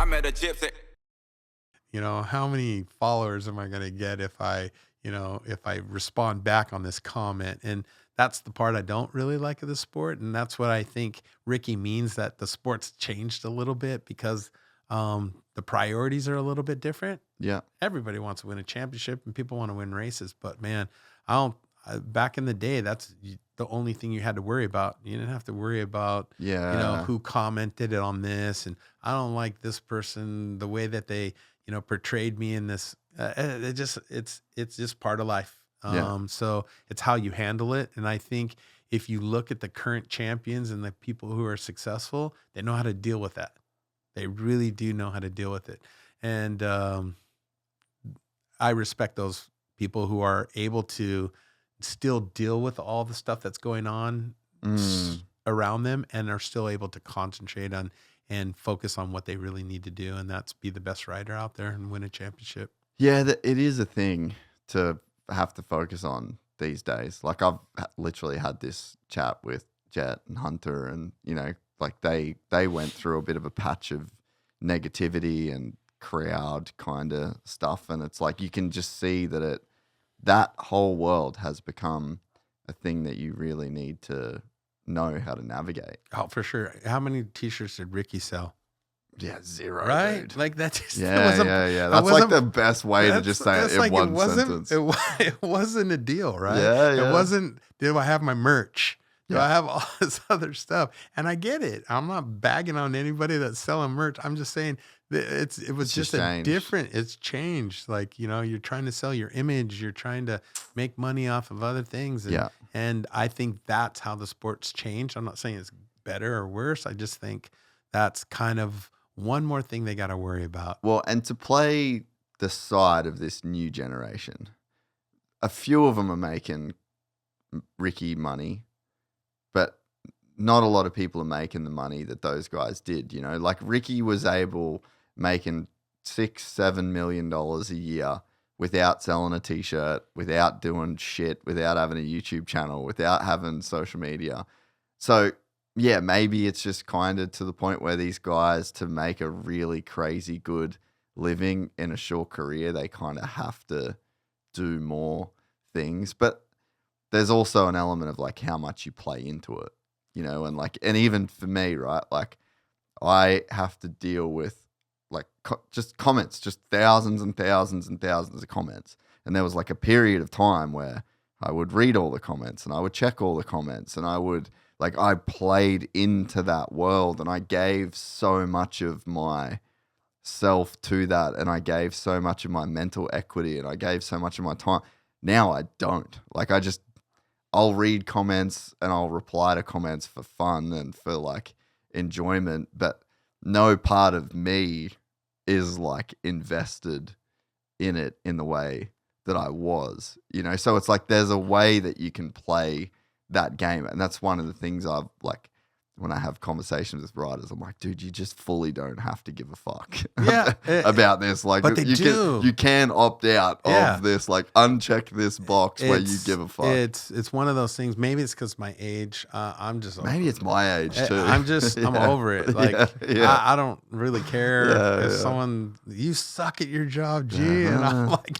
I met a gypsy. How many followers am I going to get if I respond back on this comment? And that's the part I don't really like of the sport. And that's what I think Ricky means, that the sport's changed a little bit because the priorities are a little bit different. Yeah. Everybody wants to win a championship and people want to win races. But man, back in the day, that's the only thing you had to worry about. You didn't have to worry about, who commented on this. And I don't like this person, the way that they, portrayed me in this. It's just part of life. So it's how you handle it. And I think if you look at the current champions and the people who are successful, they know how to deal with that. They really do know how to deal with it. And I respect those people who are able to still deal with all the stuff that's going on around them and are still able to concentrate on and focus on what they really need to do. And that's be the best rider out there and win a championship. Yeah, it is a thing to have to focus on these days. Like I've literally had this chat with Jet and Hunter, and like they went through a bit of a patch of negativity and crowd kind of stuff, and it's like you can just see that whole world has become a thing that you really need to know how to navigate. Oh, for sure. How many t-shirts did Ricky sell? Yeah, zero. Right? Dude. Like that just yeah. That's like the best way to just say it in one sentence. It wasn't a deal, right? Yeah. It wasn't, do I have my merch? Do I have all this other stuff? And I get it. I'm not bagging on anybody that's selling merch. I'm just saying that it was just it's changed. Like, you're trying to sell your image. You're trying to make money off of other things. And I think that's how the sport's changed. I'm not saying it's better or worse. I just think that's kind of one more thing they got to worry about. Well, and to play the side of this new generation, a few of them are making Ricky money, but not a lot of people are making the money that those guys did. Like Ricky was able making $6-7 million a year without selling a t-shirt, without doing shit, without having a YouTube channel, without having social media. So yeah, maybe it's just kind of to the point where these guys, to make a really crazy good living in a short career, they kind of have to do more things. But there's also an element of like how much you play into it, and even for me, right? Like I have to deal with like just comments, just thousands and thousands and thousands of comments. And there was like a period of time where I would read all the comments and I would check all the comments, and I played into that world, and I gave so much of myself to that, and I gave so much of my mental equity, and I gave so much of my time. Now I don't. Like I'll read comments and I'll reply to comments for fun and for like enjoyment, but no part of me is like invested in it in the way that I was, So it's like there's a way that you can play that game, and that's one of the things I've like when I have conversations with writers. I'm like, dude, you just fully don't have to give a fuck about this. Like, but you can opt out of this. Like, uncheck this box where you give a fuck. It's one of those things. Maybe it's because my age. I'm just maybe it's my age too. I'm over it. Like, I don't really care if someone, you suck at your job, G, and I'm like,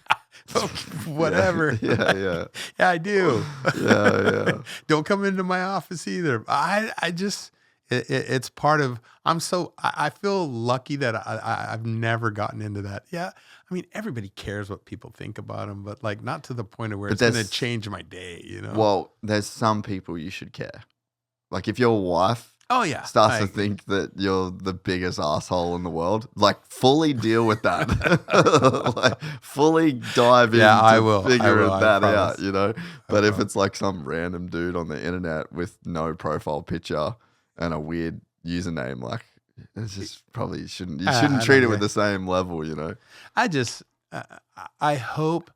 whatever. Yeah, I do. Yeah. Don't come into my office either. I just, it's part of, I feel lucky that I've never gotten into that. Yeah. I mean, everybody cares what people think about them, but like not to the point of where it's going to change my day, Well, there's some people you should care. Like if your wife starts to think that you're the biggest asshole in the world, like fully deal with that. Like fully dive into figuring that out, But if it's like some random dude on the internet with no profile picture and a weird username, like it's just probably you shouldn't treat it with the same level, I just I hope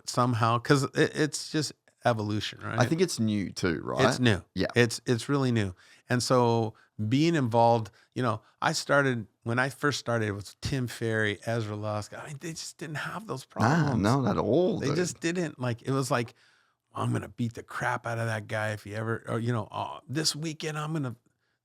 somehow, because it's just evolution, right? I think it's new too, right? It's new. Yeah. It's really new. And so being involved, when I first started, it was Tim Ferry, Ezra Lusk. I mean, they just didn't have those problems. No, not at all. They just didn't. Like, it was like, I'm going to beat the crap out of that guy if he ever, or, this weekend,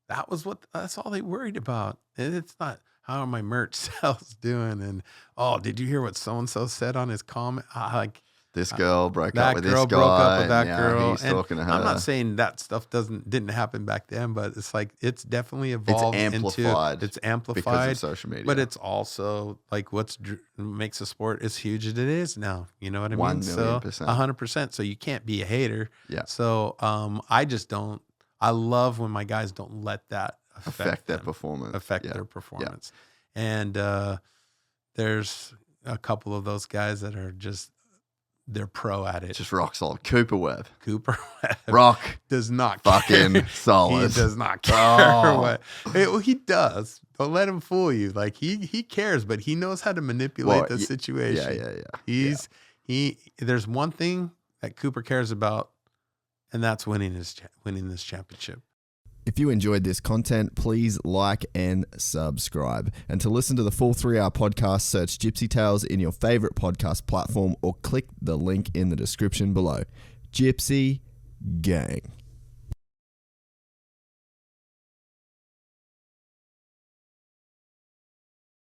that's all they worried about. And it's not, how are my merch sales doing? And, oh, did you hear what so-and-so said on his comment? Like, this girl broke that up with girl this guy. broke up with that and girl. He's talking to her. I'm not saying that stuff didn't happen back then, but it's like it's definitely evolved it's amplified because of social media. But it's also like makes a sport as huge as it is now. You know what I mean? 1,000,000%. So 100%. So you can't be a hater. Yeah. So I just don't. I love when my guys don't let that affect their performance. Their performance. And there's a couple of those guys that are they're pro at it. Just rock solid. Cooper Webb. Rock does not fucking care. solid. He does not care what. He does. Don't let him fool you. Like he cares, but he knows how to manipulate the situation. Yeah. There's one thing that Cooper cares about, and that's winning this championship. If you enjoyed this content, please like and subscribe. And to listen to the full 3-hour podcast, search Gypsy Tales in your favorite podcast platform or click the link in the description below. Gypsy Gang.